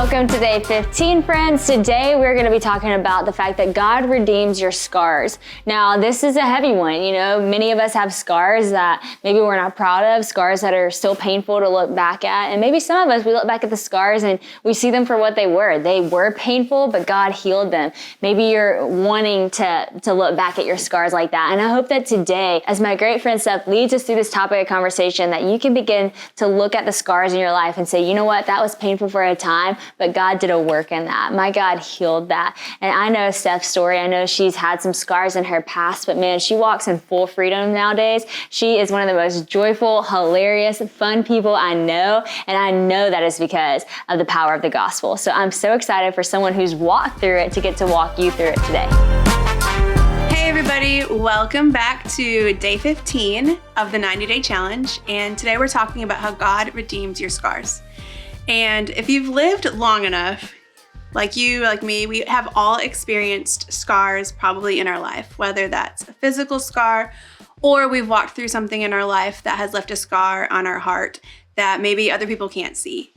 Welcome to day 15, friends. Today we're going to be talking about the fact that God redeems your scars. Now, this is a heavy one. You know, many of us have scars that maybe we're not proud of, scars that are still painful to look back at. And maybe some of us, we look back at the scars and we see them for what they were. They were painful, but God healed them. Maybe you're wanting to look back at your scars like that. And I hope that today, as my great friend Steph leads us through this topic of conversation, that you can begin to look at the scars in your life and say, you know what, that was painful for a time, but God did a work in that. My God healed that. And I know Steph's story. I know she's had some scars in her past, but man, she walks in full freedom nowadays. She is one of the most joyful, hilarious, fun people I know. And I know that is because of the power of the gospel. So I'm so excited for someone who's walked through it to get to walk you through it today. Hey everybody, welcome back to day 15 of the 90-day challenge. And today we're talking about how God redeems your scars. And if you've lived long enough, like you, like me, we have all experienced scars probably in our life, whether that's a physical scar or we've walked through something in our life that has left a scar on our heart that maybe other people can't see.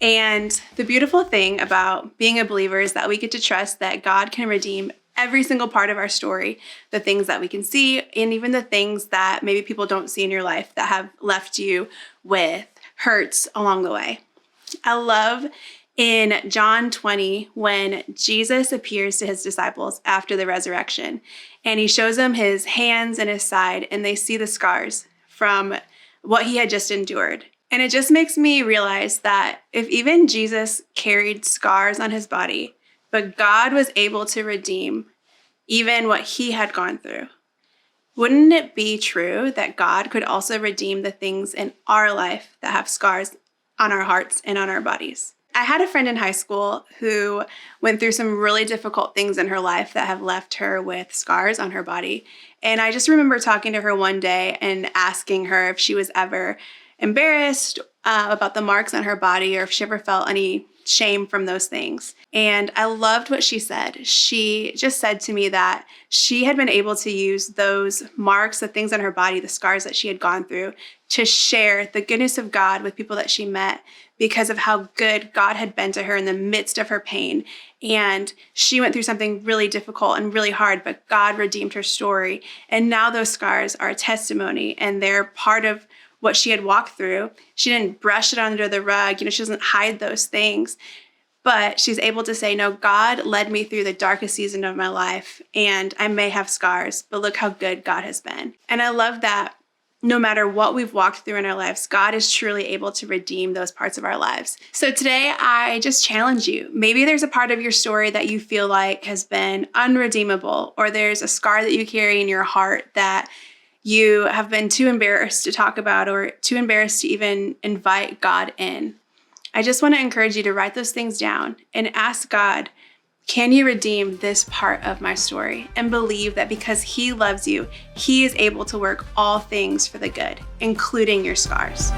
And the beautiful thing about being a believer is that we get to trust that God can redeem every single part of our story, the things that we can see, and even the things that maybe people don't see in your life that have left you with hurts along the way. I love in John 20 when Jesus appears to his disciples after the resurrection, and he shows them his hands and his side, and they see the scars from what he had just endured. And it just makes me realize that if even Jesus carried scars on his body, but God was able to redeem even what he had gone through, wouldn't it be true that God could also redeem the things in our life that have scars on our hearts and on our bodies? I had a friend in high school who went through some really difficult things in her life that have left her with scars on her body. And I just remember talking to her one day and asking her if she was ever embarrassed about the marks on her body or if she ever felt any shame from those things. And I loved what she said. She just said to me that she had been able to use those marks, the things on her body, the scars that she had gone through, to share the goodness of God with people that she met because of how good God had been to her in the midst of her pain. And she went through something really difficult and really hard, but God redeemed her story. And now those scars are a testimony and they're part of what she had walked through. She didn't brush it under the rug. She doesn't hide those things, but she's able to say, no, God led me through the darkest season of my life and I may have scars, but look how good God has been. And I love that no matter what we've walked through in our lives, God is truly able to redeem those parts of our lives. So today I just challenge you. Maybe there's a part of your story that you feel like has been unredeemable, or there's a scar that you carry in your heart that you have been too embarrassed to talk about or too embarrassed to even invite God in. I just want to encourage you to write those things down and ask God, can you redeem this part of my story? And believe that because he loves you, he is able to work all things for the good, including your scars.